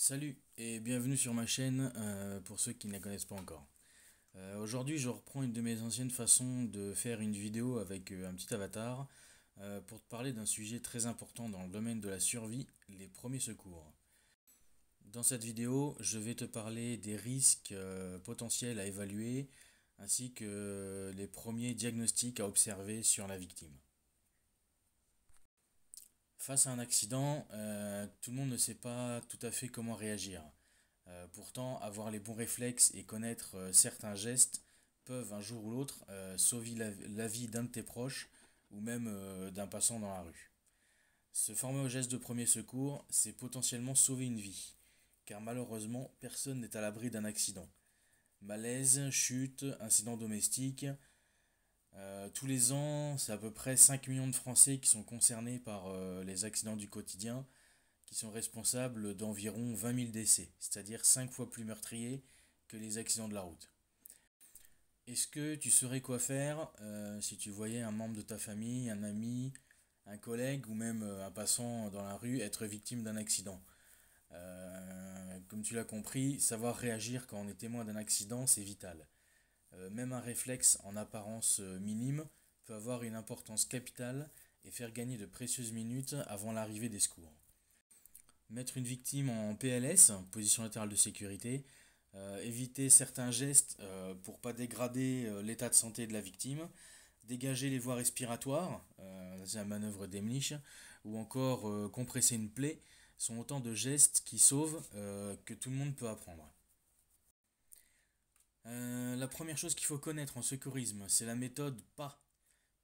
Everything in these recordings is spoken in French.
Salut et bienvenue sur ma chaîne pour ceux qui ne la connaissent pas encore. Aujourd'hui je reprends une de mes anciennes façons de faire une vidéo avec un petit avatar pour te parler d'un sujet très important dans le domaine de la survie, les premiers secours. Dans cette vidéo je vais te parler des risques potentiels à évaluer ainsi que les premiers diagnostics à observer sur la victime. Face à un accident, tout le monde ne sait pas tout à fait comment réagir. Pourtant, avoir les bons réflexes et connaître certains gestes peuvent un jour ou l'autre sauver la vie d'un de tes proches ou même d'un passant dans la rue. Se former aux gestes de premier secours, c'est potentiellement sauver une vie, car malheureusement, personne n'est à l'abri d'un accident. Malaise, chute, incident domestique, tous les ans, c'est à peu près 5 millions de Français qui sont concernés par les accidents du quotidien, qui sont responsables d'environ 20 000 décès, c'est-à-dire 5 fois plus meurtriers que les accidents de la route. Est-ce que tu saurais quoi faire si tu voyais un membre de ta famille, un ami, un collègue ou même un passant dans la rue être victime d'un accident? Comme tu l'as compris, savoir réagir quand on est témoin d'un accident, c'est vital. Même un réflexe en apparence minime peut avoir une importance capitale et faire gagner de précieuses minutes avant l'arrivée des secours. Mettre une victime en PLS, position latérale de sécurité, éviter certains gestes pour pas dégrader l'état de santé de la victime, dégager les voies respiratoires, c'est la manœuvre d'Emlich, ou encore compresser une plaie, sont autant de gestes qui sauvent que tout le monde peut apprendre. La première chose qu'il faut connaître en secourisme, c'est la méthode PA.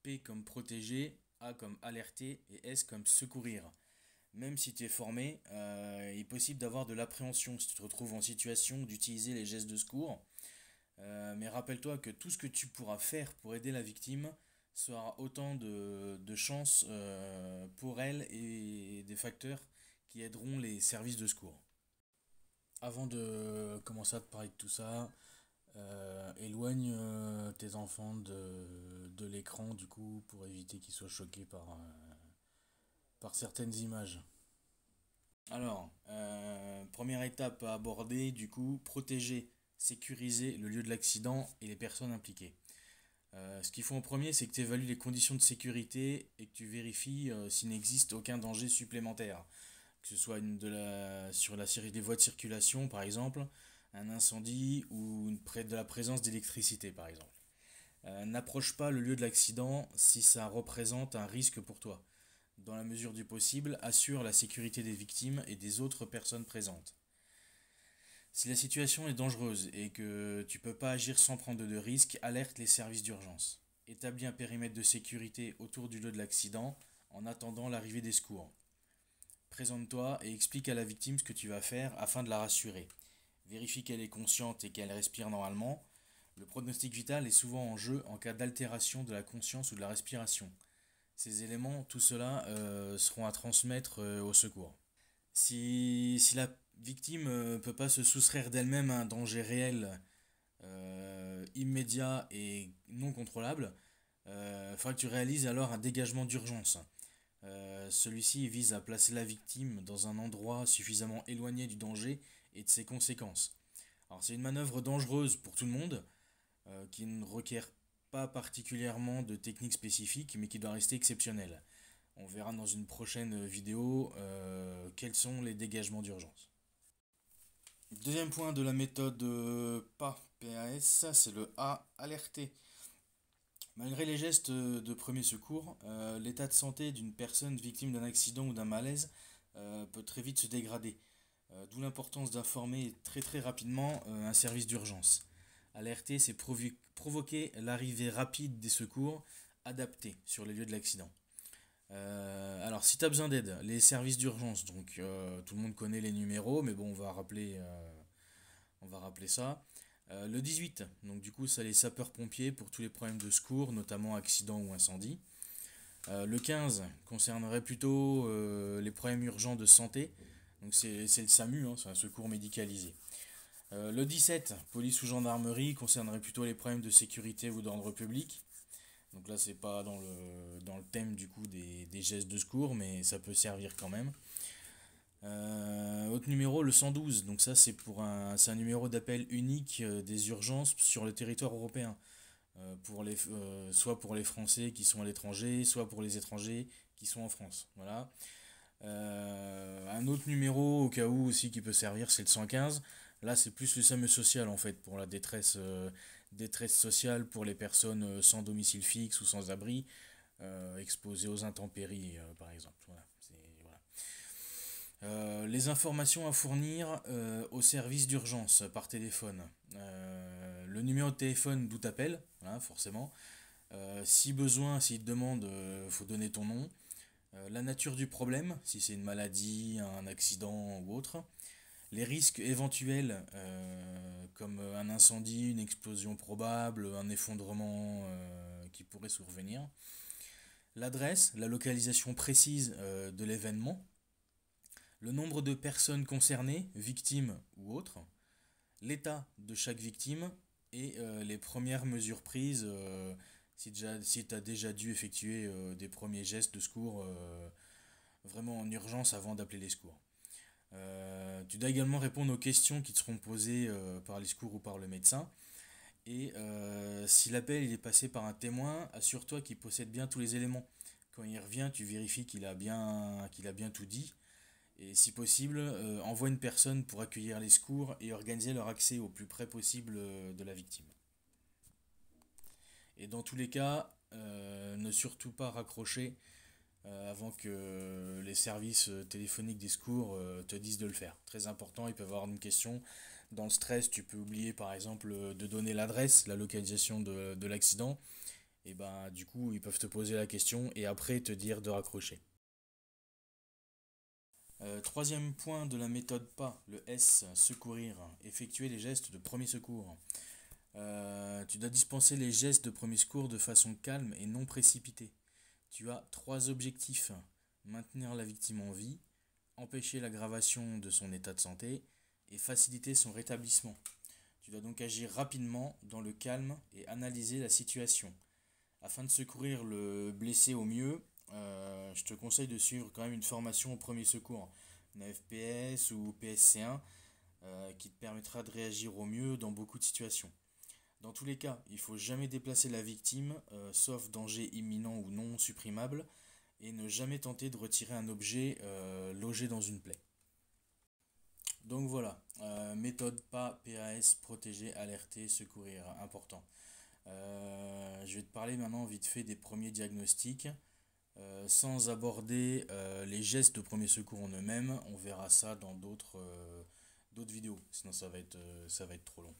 P comme protéger, A comme alerter et S comme secourir. Même si tu es formé, il est possible d'avoir de l'appréhension si tu te retrouves en situation d'utiliser les gestes de secours. Mais rappelle-toi que tout ce que tu pourras faire pour aider la victime sera autant de chances pour elle et des facteurs qui aideront les services de secours. Avant de commencer à te parler de tout ça, éloigne tes enfants de l'écran du coup pour éviter qu'ils soient choqués par certaines images. Alors, première étape à aborder, du coup, protéger, sécuriser le lieu de l'accident et les personnes impliquées. Ce qu'il faut en premier, c'est que tu évalues les conditions de sécurité et que tu vérifies s'il n'existe aucun danger supplémentaire. Que ce soit sur la série des voies de circulation, par exemple, un incendie ou de la présence d'électricité, par exemple. N'approche pas le lieu de l'accident si ça représente un risque pour toi. Dans la mesure du possible, assure la sécurité des victimes et des autres personnes présentes. Si la situation est dangereuse et que tu ne peux pas agir sans prendre de risques, alerte les services d'urgence. Établis un périmètre de sécurité autour du lieu de l'accident en attendant l'arrivée des secours. Présente-toi et explique à la victime ce que tu vas faire afin de la rassurer. Vérifie qu'elle est consciente et qu'elle respire normalement. Le pronostic vital est souvent en jeu en cas d'altération de la conscience ou de la respiration. Ces éléments, tout cela, seront à transmettre au secours. Si la victime ne peut pas se soustraire d'elle-même à un danger réel, immédiat et non contrôlable, il faudra que tu réalises alors un dégagement d'urgence. Celui-ci vise à placer la victime dans un endroit suffisamment éloigné du danger et de ses conséquences. Alors c'est une manœuvre dangereuse pour tout le monde, qui ne requiert pas particulièrement de techniques spécifiques, mais qui doit rester exceptionnelle. On verra dans une prochaine vidéo quels sont les dégagements d'urgence. Deuxième point de la méthode PAS, c'est le A, alerter. Malgré les gestes de premier secours, l'état de santé d'une personne victime d'un accident ou d'un malaise peut très vite se dégrader. D'où l'importance d'informer très très rapidement un service d'urgence. Alerter, c'est provoquer l'arrivée rapide des secours adaptés sur les lieux de l'accident. Alors, si tu as besoin d'aide, les services d'urgence, donc tout le monde connaît les numéros, mais bon, on va rappeler ça. Le 18, donc du coup, c'est les sapeurs-pompiers pour tous les problèmes de secours, notamment accident ou incendie. Le 15 concernerait plutôt les problèmes urgents de santé, donc c'est le SAMU, hein, c'est un secours médicalisé. Le 17, police ou gendarmerie, concernerait plutôt les problèmes de sécurité ou d'ordre public. Donc là, c'est pas dans le thème du coup des gestes de secours, mais ça peut servir quand même. Autre numéro, le 112. Donc ça, c'est un numéro d'appel unique des urgences sur le territoire européen. Soit pour les Français qui sont à l'étranger, soit pour les étrangers qui sont en France. Voilà. Un autre numéro au cas où aussi qui peut servir, c'est le 115. Là, c'est plus le SAMU social en fait pour la détresse sociale pour les personnes sans domicile fixe ou sans abri, exposées aux intempéries, par exemple. Voilà. Les informations à fournir au service d'urgence par téléphone. Le numéro de téléphone d'où t'appelles, voilà, forcément. Si besoin, s'il te demande, faut donner ton nom. La nature du problème, si c'est une maladie, un accident ou autre. Les risques éventuels, comme un incendie, une explosion probable, un effondrement qui pourrait survenir. L'adresse, la localisation précise de l'événement. Le nombre de personnes concernées, victimes ou autres. L'état de chaque victime et les premières mesures prises si tu as déjà dû effectuer des premiers gestes de secours vraiment en urgence avant d'appeler les secours. Tu dois également répondre aux questions qui te seront posées par les secours ou par le médecin. Et si l'appel il est passé par un témoin, assure-toi qu'il possède bien tous les éléments. Quand il revient, tu vérifies qu'il a bien tout dit. Et si possible, envoie une personne pour accueillir les secours et organiser leur accès au plus près possible de la victime. Et dans tous les cas, ne surtout pas raccrocher avant que les services téléphoniques des secours te disent de le faire. Très important, ils peuvent avoir une question. Dans le stress, tu peux oublier par exemple de donner l'adresse, la localisation de l'accident. Et ben du coup, ils peuvent te poser la question et après te dire de raccrocher. Troisième point de la méthode PAS, le S, secourir, effectuer les gestes de premier secours. Tu dois dispenser les gestes de premier secours de façon calme et non précipitée. Tu as trois objectifs: maintenir la victime en vie, empêcher l'aggravation de son état de santé et faciliter son rétablissement. Tu dois donc agir rapidement, dans le calme et analyser la situation. Afin de secourir le blessé au mieux, je te conseille de suivre quand même une formation au premier secours, une FPS ou PSC1, qui te permettra de réagir au mieux dans beaucoup de situations. Dans tous les cas, il ne faut jamais déplacer la victime, sauf danger imminent ou non supprimable, et ne jamais tenter de retirer un objet logé dans une plaie. Donc voilà, méthode PAS, PAS, protéger, alerter, secourir, important. Je vais te parler maintenant vite fait des premiers diagnostics, sans aborder les gestes de premier secours en eux-mêmes. On verra ça dans d'autres vidéos, sinon ça va être trop long.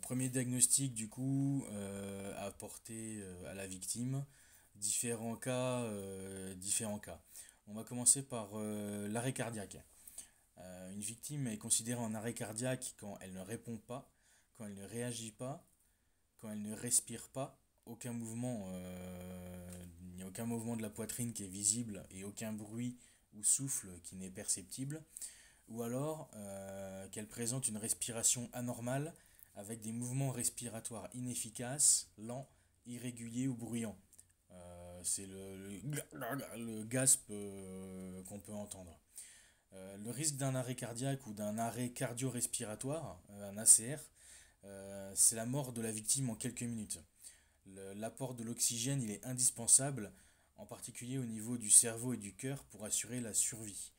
Premier diagnostic du coup à apporter à la victime. Différents cas, différents cas. On va commencer par l'arrêt cardiaque. Une victime est considérée en arrêt cardiaque quand elle ne répond pas, quand elle ne réagit pas, quand elle ne respire pas, il n'y a aucun mouvement de la poitrine qui est visible et aucun bruit ou souffle qui n'est perceptible, ou alors qu'elle présente une respiration anormale avec des mouvements respiratoires inefficaces, lents, irréguliers ou bruyants. C'est le gasp qu'on peut entendre. Le risque d'un arrêt cardiaque ou d'un arrêt cardio-respiratoire, un ACR, c'est la mort de la victime en quelques minutes. L'apport de l'oxygène il est indispensable, en particulier au niveau du cerveau et du cœur pour assurer la survie.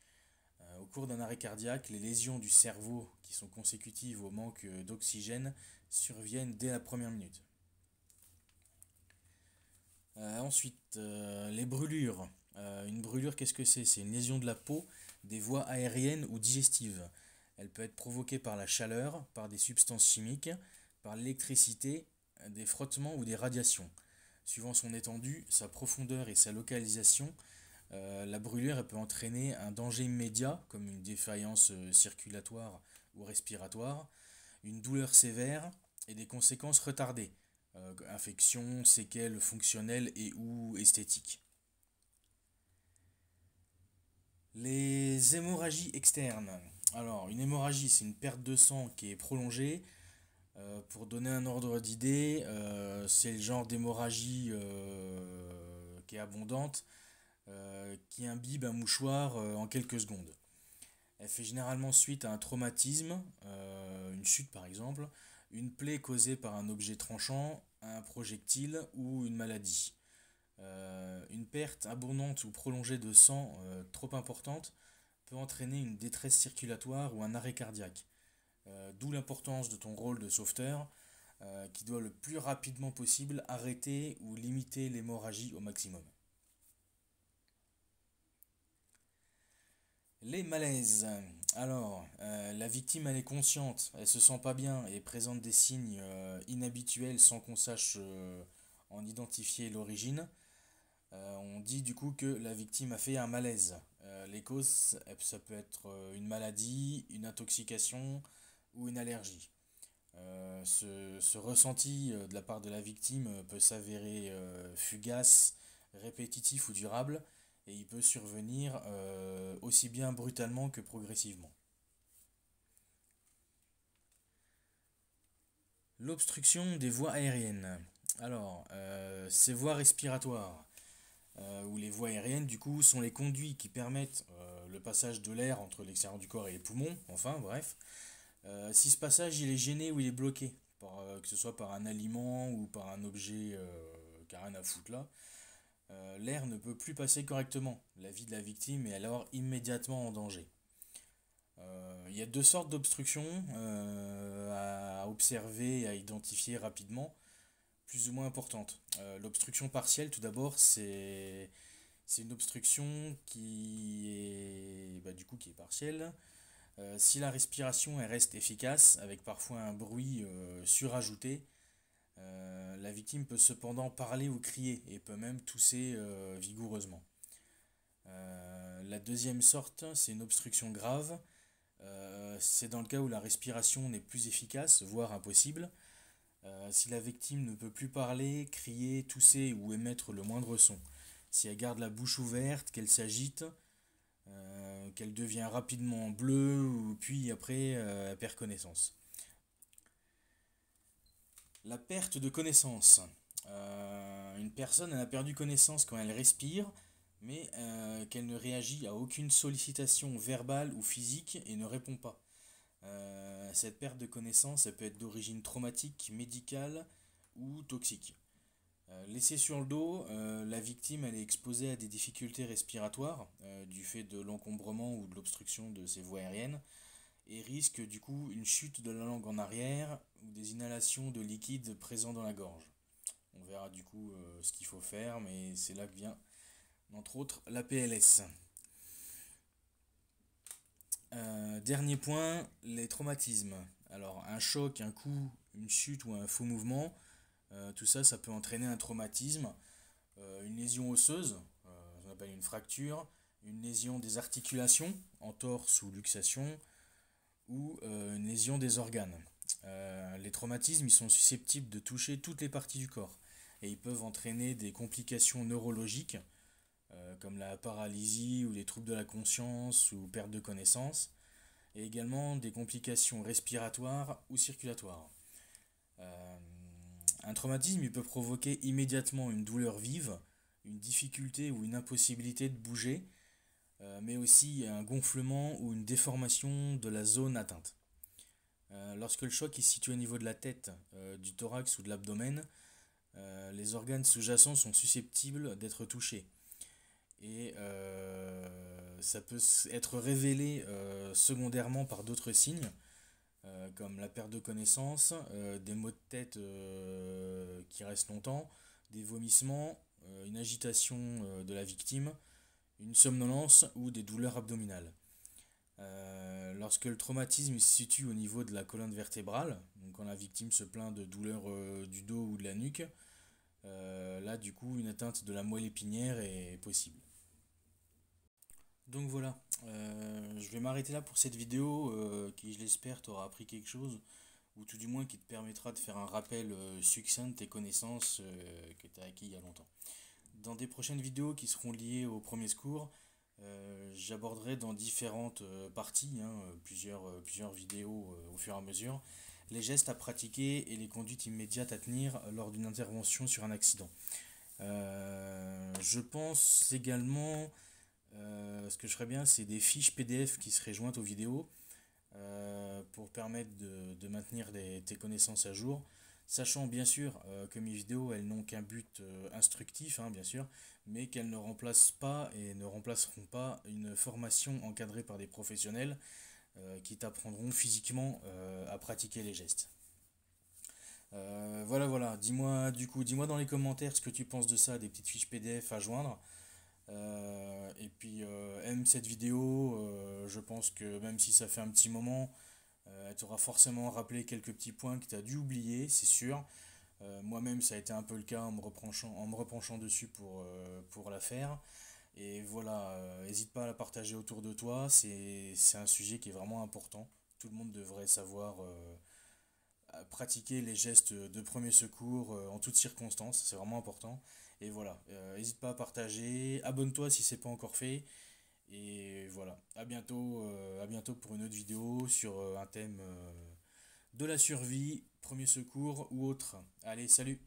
Au cours d'un arrêt cardiaque, les lésions du cerveau qui sont consécutives au manque d'oxygène surviennent dès la première minute. Ensuite, les brûlures. Une brûlure, qu'est-ce que c'est? C'est une lésion de la peau, des voies aériennes ou digestives. Elle peut être provoquée par la chaleur, par des substances chimiques, par l'électricité, des frottements ou des radiations. Suivant son étendue, sa profondeur et sa localisation, la brûlure elle peut entraîner un danger immédiat, comme une défaillance circulatoire ou respiratoire, une douleur sévère et des conséquences retardées, infections, séquelles fonctionnelles et ou esthétiques. Les hémorragies externes. Alors, une hémorragie, c'est une perte de sang qui est prolongée. Pour donner un ordre d'idée, c'est le genre d'hémorragie qui est abondante, qui imbibe un mouchoir en quelques secondes. Elle fait généralement suite à un traumatisme, une chute par exemple, une plaie causée par un objet tranchant, un projectile ou une maladie. Une perte abondante ou prolongée de sang trop importante peut entraîner une détresse circulatoire ou un arrêt cardiaque. D'où l'importance de ton rôle de sauveteur qui doit le plus rapidement possible arrêter ou limiter l'hémorragie au maximum. Les malaises. Alors, la victime elle est consciente, elle se sent pas bien et présente des signes inhabituels sans qu'on sache en identifier l'origine. On dit du coup que la victime a fait un malaise. Les causes, ça peut être une maladie, une intoxication ou une allergie. Ce ressenti de la part de la victime peut s'avérer fugace, répétitif ou durable, et il peut survenir aussi bien brutalement que progressivement. L'obstruction des voies aériennes. Alors, ces voies respiratoires, ou les voies aériennes, du coup, sont les conduits qui permettent le passage de l'air entre l'extérieur du corps et les poumons, enfin, bref. Si ce passage il est gêné ou il est bloqué, que ce soit par un aliment ou par un objet qui n'a rien à foutre là, l'air ne peut plus passer correctement. La vie de la victime est alors immédiatement en danger. Il y a deux sortes d'obstructions à observer et à identifier rapidement, plus ou moins importantes. L'obstruction partielle, tout d'abord, c'est une obstruction qui est, du coup, qui est partielle. Si la respiration elle reste efficace, avec parfois un bruit surajouté, la victime peut cependant parler ou crier et peut même tousser vigoureusement. La deuxième sorte, c'est une obstruction grave. C'est dans le cas où la respiration n'est plus efficace, voire impossible. Si la victime ne peut plus parler, crier, tousser ou émettre le moindre son. Si elle garde la bouche ouverte, qu'elle s'agite, qu'elle devient rapidement bleue, ou puis après elle perd connaissance. La perte de connaissance. Une personne elle a perdu connaissance quand elle respire, mais qu'elle ne réagit à aucune sollicitation verbale ou physique et ne répond pas. Cette perte de connaissance elle peut être d'origine traumatique, médicale ou toxique. Laissée sur le dos, la victime elle est exposée à des difficultés respiratoires du fait de l'encombrement ou de l'obstruction de ses voies aériennes et risque du coup une chute de la langue en arrière ou des inhalations de liquide présents dans la gorge. On verra du coup ce qu'il faut faire, mais c'est là que vient entre autres la PLS. Dernier point, les traumatismes. Alors un choc, un coup, une chute ou un faux mouvement, tout ça, ça peut entraîner un traumatisme, une lésion osseuse, on appelle une fracture, une lésion des articulations, entorse ou luxation, ou une lésion des organes. Les traumatismes, ils sont susceptibles de toucher toutes les parties du corps et ils peuvent entraîner des complications neurologiques comme la paralysie ou les troubles de la conscience ou perte de connaissance, et également des complications respiratoires ou circulatoires. Un traumatisme il peut provoquer immédiatement une douleur vive, une difficulté ou une impossibilité de bouger, mais aussi un gonflement ou une déformation de la zone atteinte. Lorsque le choc est situé au niveau de la tête, du thorax ou de l'abdomen, les organes sous-jacents sont susceptibles d'être touchés. Et ça peut être révélé secondairement par d'autres signes, comme la perte de connaissance, des maux de tête qui restent longtemps, des vomissements, une agitation de la victime, une somnolence ou des douleurs abdominales. Lorsque le traumatisme se situe au niveau de la colonne vertébrale, donc quand la victime se plaint de douleurs du dos ou de la nuque, là du coup une atteinte de la moelle épinière est possible. Donc voilà, je vais m'arrêter là pour cette vidéo qui je l'espère t'aura appris quelque chose, ou tout du moins qui te permettra de faire un rappel succinct de tes connaissances que tu as acquis il y a longtemps. Dans des prochaines vidéos qui seront liées au premier secours, j'aborderai dans différentes parties, plusieurs vidéos au fur et à mesure, les gestes à pratiquer et les conduites immédiates à tenir lors d'une intervention sur un accident. Je pense également Ce que je ferais bien, c'est des fiches PDF qui seraient jointes aux vidéos pour permettre de maintenir tes connaissances à jour. Sachant bien sûr que mes vidéos, elles n'ont qu'un but instructif, hein, bien sûr, mais qu'elles ne remplacent pas et ne remplaceront pas une formation encadrée par des professionnels qui t'apprendront physiquement à pratiquer les gestes. Voilà, voilà. Dis-moi, du coup, dis-moi dans les commentaires ce que tu penses de ça, des petites fiches PDF à joindre. Et puis, aime cette vidéo. Je pense que même si ça fait un petit moment, elle t'aura forcément rappelé quelques petits points que tu as dû oublier, c'est sûr. Moi-même, ça a été un peu le cas en me repenchant dessus pour la faire. Et voilà, n'hésite pas à la partager autour de toi. C'est un sujet qui est vraiment important. Tout le monde devrait savoir pratiquer les gestes de premier secours en toutes circonstances, c'est vraiment important. Et voilà, n'hésite pas à partager, abonne-toi si c'est pas encore fait. Et voilà, à bientôt pour une autre vidéo sur un thème de la survie, premier secours ou autre. Allez, salut!